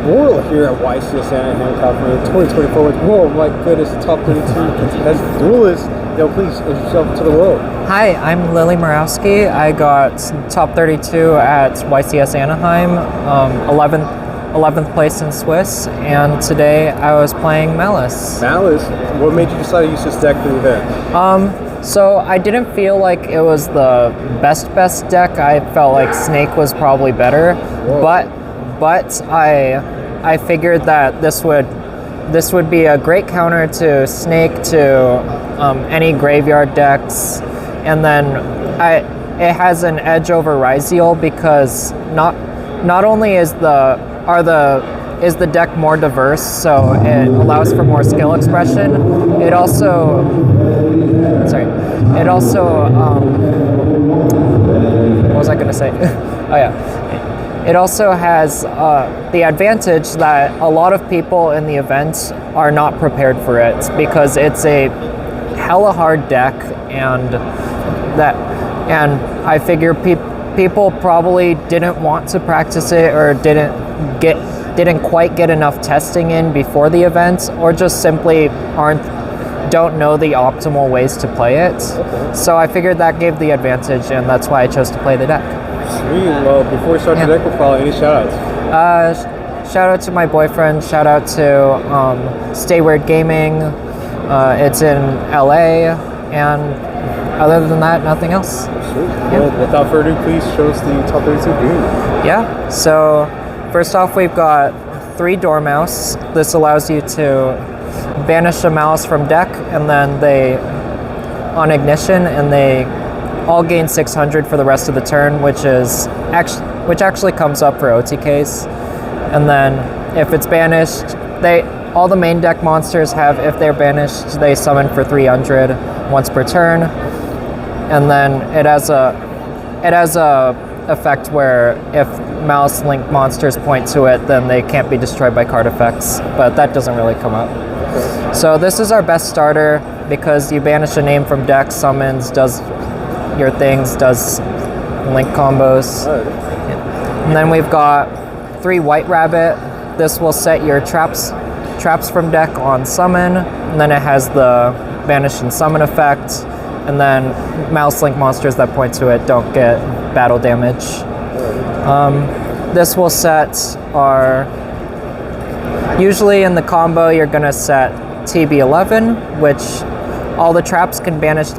We're here at YCS Anaheim, California, 2024 with, oh my goodness, the top 32 contested duelist. Yo, please introduce yourself to the world. Hi, I'm Mirowski. I got top 32 at YCS Anaheim, 11th place in Swiss, and today I was playing Maliss. Maliss? What made you decide to use this deck for the event? So I didn't feel like it was the best deck. I felt like Snake was probably better. Whoa. But I figured that this would be a great counter to Snake, to any graveyard decks, and then it has an edge over Ryzeal because not only is the deck more diverse, so it allows for more skill expression. It also what was I gonna say? Oh yeah. It also has the advantage that a lot of people in the event are not prepared for it because it's a hella hard deck, and I figure people probably didn't want to practice it or didn't quite get enough testing in before the event, or just simply don't know the optimal ways to play it. Okay. So I figured that gave the advantage, and that's why I chose to play the deck. Sweet. Well, before we start the deck profile, any shout outs? Shout out to my boyfriend, shout out to Stay Weird Gaming. It's in LA, and other than that, nothing else. Sweet. Yeah. Well, without further ado, please show us the top 32 game. Yeah, so first off, we've got 3 Dormouse. This allows you to banish a mouse from deck, and then on ignition, and they all gain 600 for the rest of the turn, which actually comes up for OTKs. And then if it's banished, all the main deck monsters have, if they're banished, they summon for 300 once per turn. And then it has a effect where if Mouse Link monsters point to it, then they can't be destroyed by card effects, but that doesn't really come up. So this is our best starter because you banish a name from deck, summons, does your things, does link combos. And then we've got 3 White Rabbit. This will set your traps from deck on summon, and then it has the banish and summon effect, and then mouse link monsters that point to it don't get battle damage. This will set usually in the combo you're gonna set TB11, which all the traps can banish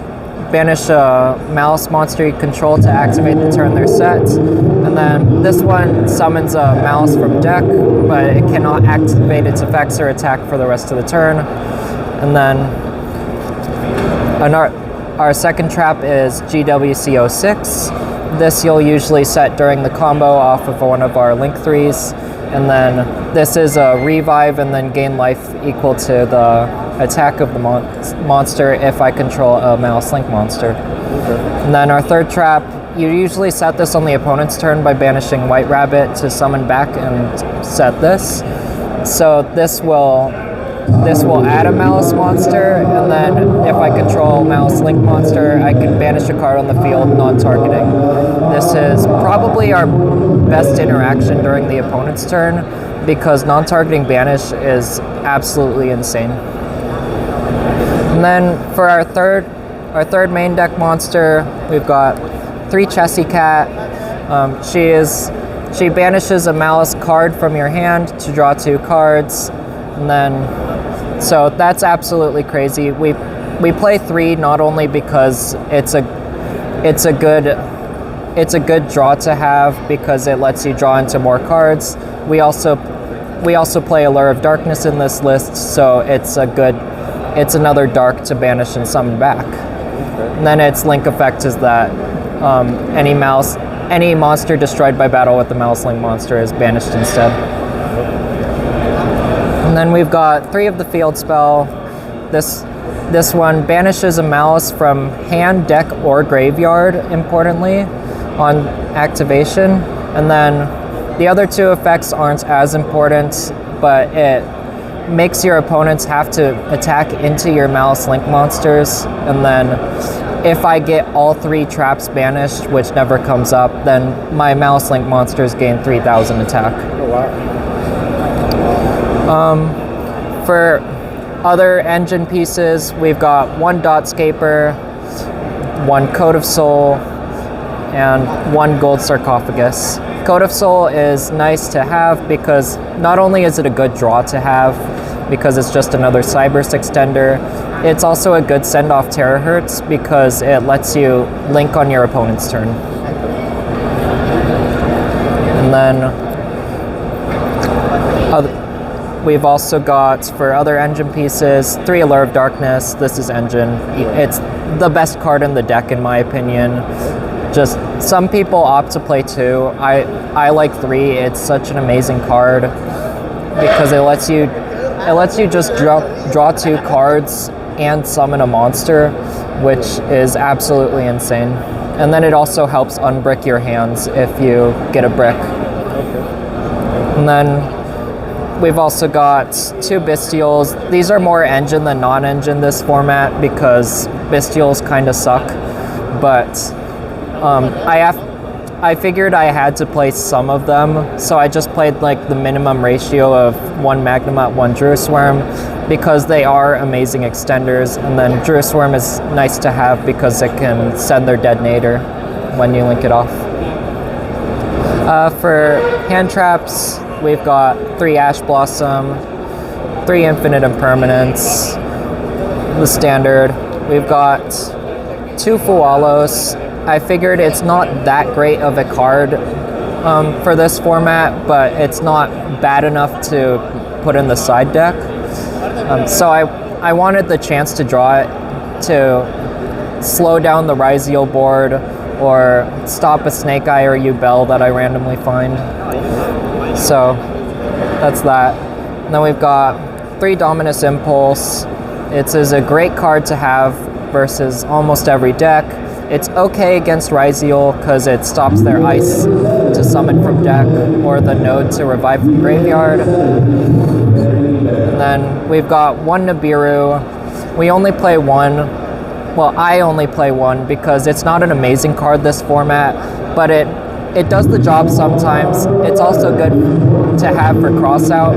a Maliss monster you control to activate the turn they're set. And then this one summons a Maliss from deck, but it cannot activate its effects or attack for the rest of the turn. And then our second trap is GWC06. This you'll usually set during the combo off of one of our Link 3s. And then this is a revive and then gain life equal to the attack of the monster if I control a Mouse Link monster. Okay. And then our third trap, you usually set this on the opponent's turn by banishing White Rabbit to summon back and set this. So this will add a Maliss monster, and then if I control Mouse Link monster, I can banish a card on the field non-targeting. This is probably our best interaction during the opponent's turn because non-targeting banish is absolutely insane. And then for our third main deck monster, we've got 3 Chessy Cat. She banishes a Maliss card from your hand to draw 2 cards, and then so that's absolutely crazy. We play 3 not only because it's a good draw to have because it lets you draw into more cards. We also play Allure of Darkness in this list, so it's another dark to banish and summon back. And then its link effect is that any monster destroyed by battle with the Mouse Link monster is banished instead. And then we've got 3 of the field spell. This one banishes a Maliss from hand, deck, or graveyard, importantly, on activation. And then the other 2 effects aren't as important, but it makes your opponents have to attack into your Maliss Link monsters, and then if I get all 3 traps banished, which never comes up, then my Maliss Link monsters gain 3,000 attack. Oh, wow. For other engine pieces, we've got 1 Dotscaper, 1 Coat of Soul, and 1 Gold Sarcophagus. Coat of Soul is nice to have because not only is it a good draw to have, because it's just another Cyberse extender, it's also a good send-off terahertz because it lets you link on your opponent's turn. And then we've also got, for other engine pieces, 3 Allure of Darkness. This is engine. It's the best card in the deck in my opinion. Just some people opt to play 2. I like 3. It's such an amazing card because it lets you just draw 2 cards and summon a monster, which is absolutely insane. And then it also helps unbrick your hands if you get a brick. And then we've also got 2 Bestials. These are more engine than non-engine this format because Bestials kind of suck, but I figured I had to play some of them, so I just played like the minimum ratio of 1 Magnemite, 1 Druisworm, because they are amazing extenders, and then Druisworm is nice to have because it can send their detonator when you link it off. For hand traps, we've got 3 Ash Blossom, 3 Infinite Impermanence, the standard. We've got 2 Fualos. I figured it's not that great of a card for this format, but it's not bad enough to put in the side deck. So I wanted the chance to draw it to slow down the Ryziel board or stop a Snake Eye or Yubel that I randomly find. So that's that. And then we've got 3 Dominus Impulse. It is a great card to have versus almost every deck. It's okay against Ryziel because it stops their ice to summon from deck or the node to revive from graveyard. And then we've got 1 Nibiru. We only play 1. Well, I only play 1 because it's not an amazing card this format, but it does the job sometimes. It's also good to have for crossout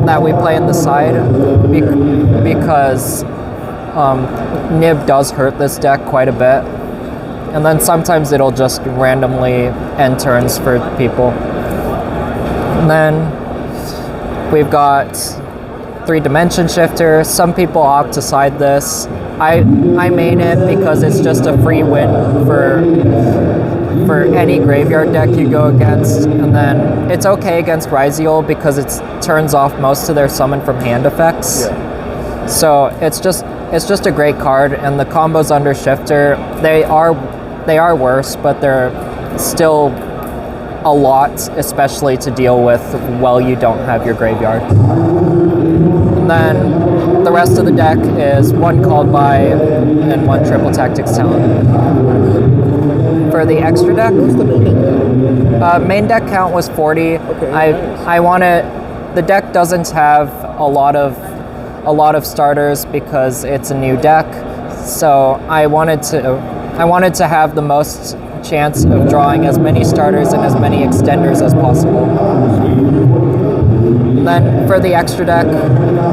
that we play in the side because Nib does hurt this deck quite a bit, and then sometimes it'll just randomly end turns for people. And then we've got 3 Dimension Shifter. Some people opt to side this. I main it because it's just a free win for any graveyard deck you go against, and then it's okay against Ryziel because it turns off most of their summon from hand effects. Yeah. So it's just a great card, and the combos under Shifter, they are worse, but they're still a lot, especially to deal with while you don't have your graveyard. And then the rest of the deck is 1 Called By and 1 Triple Tactics Talent. For the extra deck, what's the main deck? Main deck count was 40. Okay, I wanted, the deck doesn't have a lot of starters because it's a new deck, so I wanted to have the most chance of drawing as many starters and as many extenders as possible. And then for the extra deck,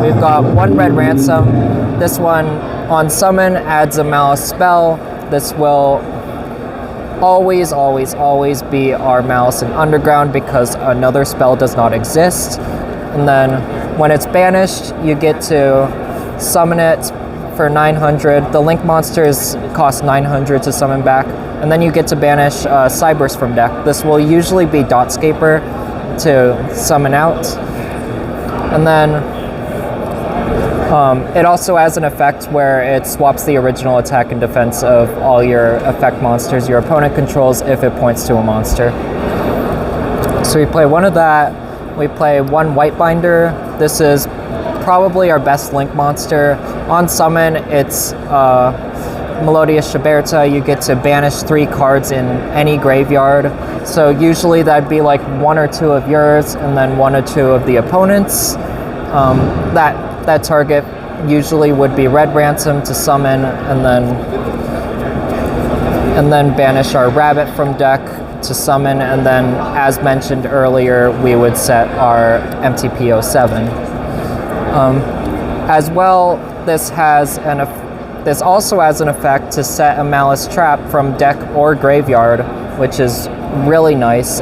we've got 1 Red Ransom. This one on summon adds a Maliss spell. This will always be our Maliss in Underground because another spell does not exist. And then when it's banished, you get to summon it for 900. The Link monsters cost 900 to summon back. And then you get to banish Cyberse from deck. This will usually be Dotscaper to summon out. And then it also has an effect where it swaps the original attack and defense of all your effect monsters your opponent controls if it points to a monster. So we play 1 of that. We play 1 Whitebinder. This is probably our best Link monster. On summon, it's Melodious Shaberta. You get to banish 3 cards in any graveyard. So usually that'd be like 1 or 2 of yours, and then 1 or 2 of the opponent's. That target usually would be Red Ransom to summon, and then and then banish our rabbit from deck to summon, and then, as mentioned earlier, we would set our MTP07. As well, this also has an effect to set a Maliss trap from deck or graveyard, which is really nice,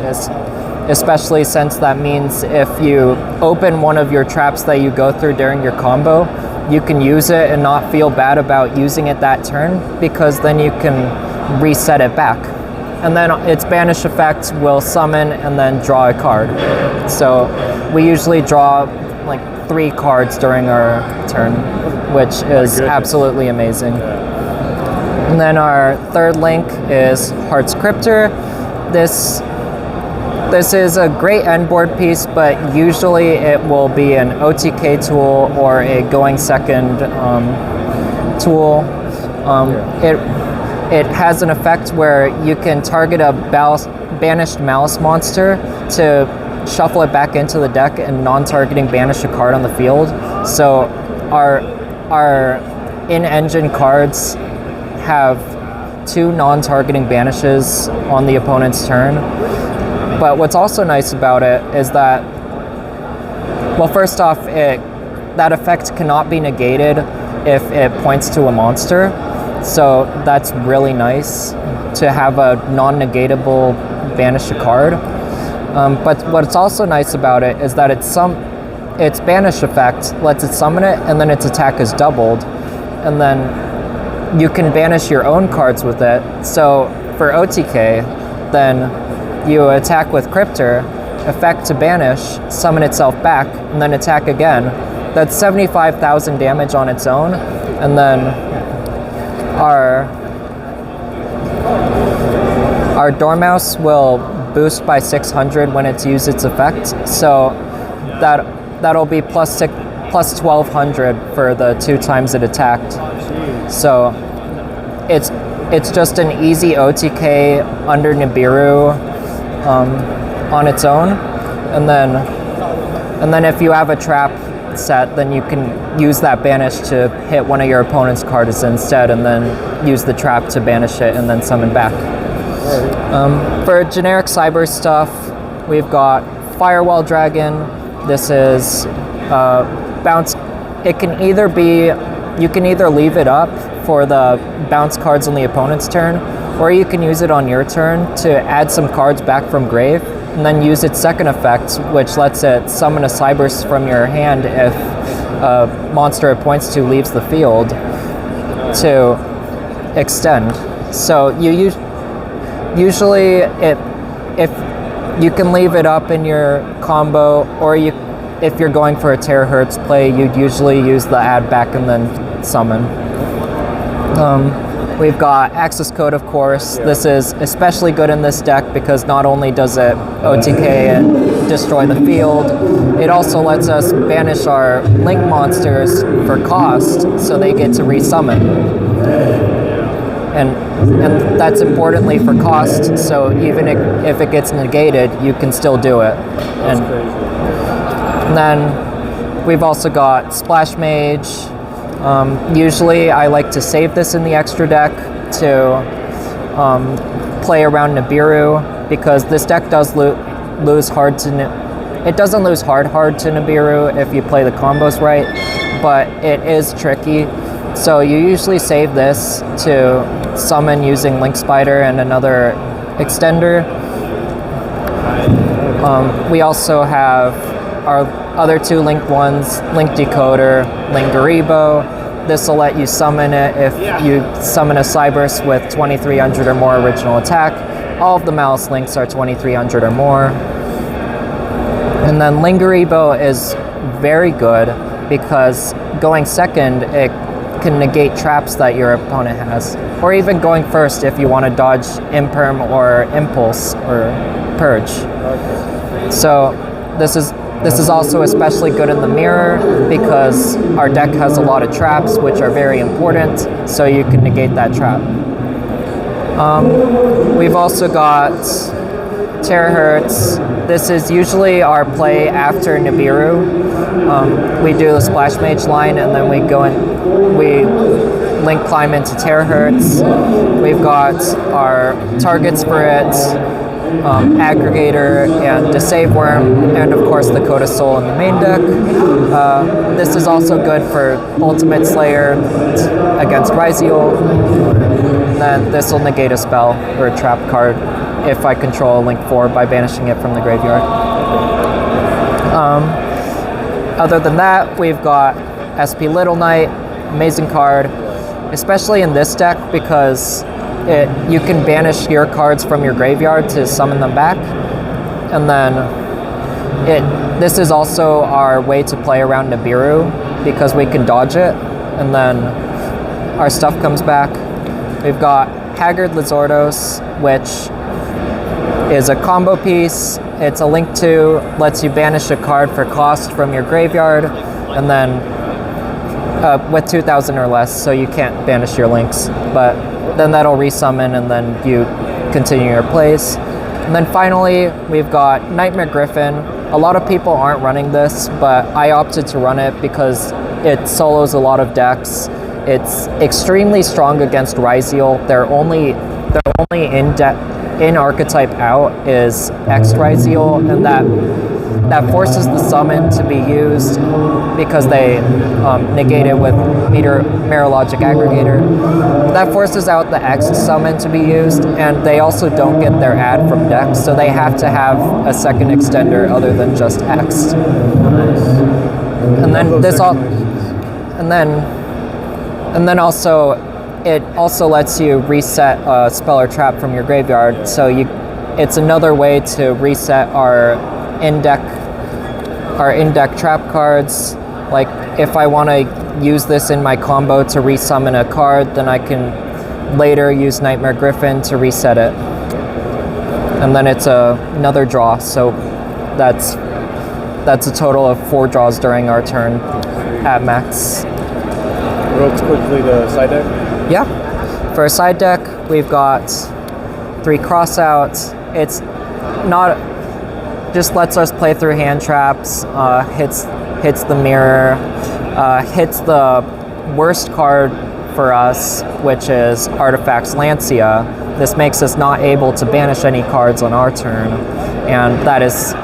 especially since that means if you open one of your traps that you go through during your combo, you can use it and not feel bad about using it that turn, because then you can reset it back. And then its banish effect will summon and then draw a card. So we usually draw like 3 cards during our turn, which is absolutely amazing. And then our third link is Heart's Cryptor. This is a great end board piece, but usually it will be an OTK tool or a going second tool. It has an effect where you can target a banished Maliss monster to shuffle it back into the deck and non-targeting banish a card on the field. So our in-engine cards have 2 non-targeting banishes on the opponent's turn. But what's also nice about it is that, well, first off, that effect cannot be negated if it points to a monster. So that's really nice to have a non-negatable banish a card. But what's also nice about it is that its banish effect lets it summon it, and then its attack is doubled. And then you can banish your own cards with it. So for OTK, then you attack with Cryptor, effect to banish, summon itself back, and then attack again. That's 75,000 damage on its own. And then our Dormouse will boost by 600 when it's used its effect. So that'll be plus 1200 for the 2 times it attacked. So it's just an easy OTK under Nibiru on its own, and then if you have a trap set, then you can use that banish to hit one of your opponent's cards instead, and then use the trap to banish it and then summon back. For generic cyber stuff, we've got Firewall Dragon. This is bounce. It can either be, you can either leave it up for the bounce cards on the opponent's turn, or you can use it on your turn to add some cards back from grave, and then use its second effect, which lets it summon a Cyberse from your hand if a monster it points to leaves the field, to extend. So you usually if you can leave it up in your combo, or if you're going for a terahertz play, you'd usually use the add back and then summon. We've got Access Code, of course. This is especially good in this deck because not only does it OTK and destroy the field, it also lets us banish our link monsters for cost, so they get to resummon. And that's importantly for cost, so even if it gets negated, you can still do it. And then we've also got Splash Mage. Usually I like to save this in the extra deck to play around Nibiru, because this deck does lose hard to it doesn't lose hard to Nibiru if you play the combos right, but it is tricky. So you usually save this to summon using Link Spider and another extender. We also have our other 2 linked ones, Link Decoder, Link Garibo. This will let you summon it if you summon a Cyberse with 2300 or more original attack. All of the Maliss links are 2300 or more. And then Link Garibo is very good because going second, it can negate traps that your opponent has. Or even going first if you want to dodge Imperm or Impulse or Purge. So this is also especially good in the mirror because our deck has a lot of traps, which are very important, so you can negate that trap. We've also got Terahertz. This is usually our play after Nibiru. We do the Splash Mage line, and then we go in, we link climb into terahertz. We've got our targets for it, aggregator and deceive worm, and of course the Coda Soul in the main deck. This is also good for Ultimate Slayer against Ryziel. And then this will negate a spell or a trap card if I control a Link 4 by banishing it from the graveyard. Other than that, we've got SP Little Knight, amazing card, especially in this deck because you can banish your cards from your graveyard to summon them back, and then this is also our way to play around Nibiru because we can dodge it, and then our stuff comes back. We've got Haggard Lizardos, which is a combo piece. It's a Link 2, lets you banish a card for cost from your graveyard, and then with 2,000 or less, so you can't banish your links, but then that'll resummon and then you continue your plays. And then finally, we've got Nightmare Griffin. A lot of people aren't running this, but I opted to run it because it solos a lot of decks. It's extremely strong against Ryziel. Their only in archetype out is X Ryziel, and that forces the summon to be used because they negate it with Mirowlogic Aggregator. That forces out the X summon to be used, and they also don't get their add from decks, so they have to have a second extender other than just X. And then this all, and then also it also lets you reset a spell or trap from your graveyard, so it's another way to reset our in-deck trap cards. Like if I want to use this in my combo to resummon a card, then I can later use Nightmare Griffin to reset it. And then it's another draw, so that's a total of 4 draws during our turn at max. Real quickly, the side deck? Yeah. For a side deck, we've got 3 crossouts. It's not... just lets us play through hand traps, hits the mirror, hits the worst card for us, which is Artifacts Lancia. This makes us not able to banish any cards on our turn, and that is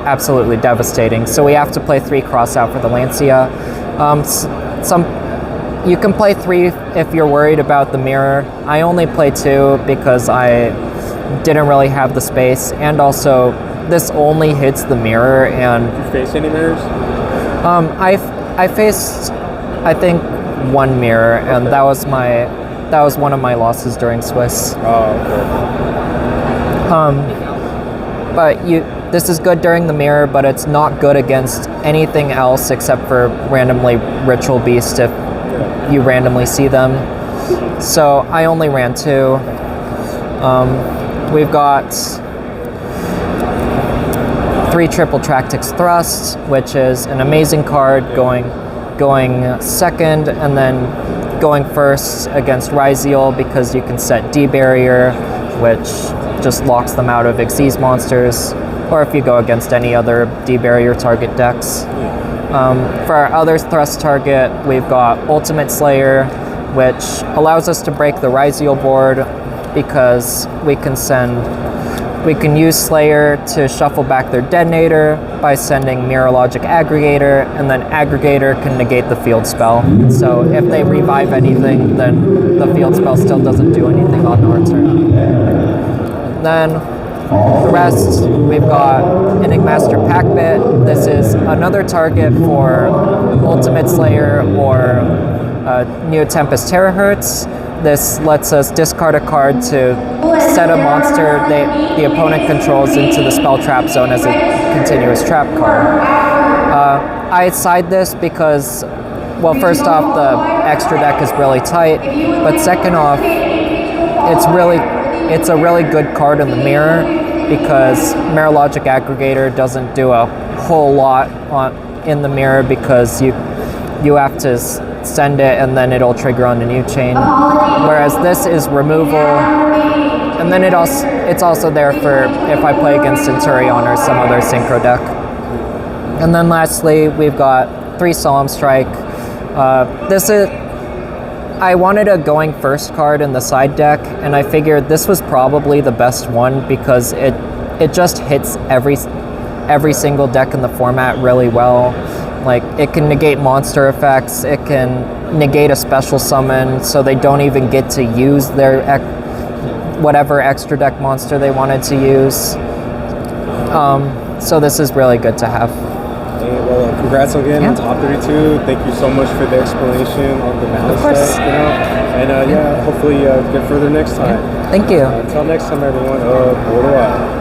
absolutely devastating. So we have to play 3 crossout for the Lancia. You can play 3 if you're worried about the mirror. I only play 2 because I didn't really have the space, and also this only hits the mirror. And did you face any mirrors? I faced, I think, 1 mirror, and that was one of my losses during Swiss. Oh, okay. But this is good during the mirror, but it's not good against anything else except for randomly Ritual Beast if you randomly see them. So I only ran 2. We've got 3 Triple Tractics Thrust, which is an amazing card going second and then going first against Ryziel because you can set D-Barrier, which just locks them out of Xyz monsters, or if you go against any other D-Barrier target decks. For our other thrust target, we've got Ultimate Slayer, which allows us to break the Ryziel board because we can use Slayer to shuffle back their Detonator by sending Mirowlogic Aggregator, and then Aggregator can negate the field spell. So if they revive anything, then the field spell still doesn't do anything on our turn. Then the rest, we've got Enigmaster Packbit. This is another target for Ultimate Slayer or Neo Tempest Terahertz. This lets us discard a card to set a monster the opponent controls into the spell trap zone as a continuous trap card. I side this because, well, first off, the extra deck is really tight, but second off, it's a really good card in the mirror because Mirowlogic Aggregator doesn't do a whole lot in the mirror because you have to send it and then it'll trigger on a new chain, whereas this is removal, and then it's also there for if I play against Centurion or some other synchro deck. And then lastly, we've got 3 Solemn Strike. I wanted a going first card in the side deck, and I figured this was probably the best one because it just hits every single deck in the format really well. Like, it can negate monster effects, it can negate a special summon, so they don't even get to use their whatever extra deck monster they wanted to use. So this is really good to have. Hey, well, congrats again on top 32. Thank you so much for the explanation on the Maliss deck, and hopefully get further next time. Thank you. Until next time, everyone, Border Out.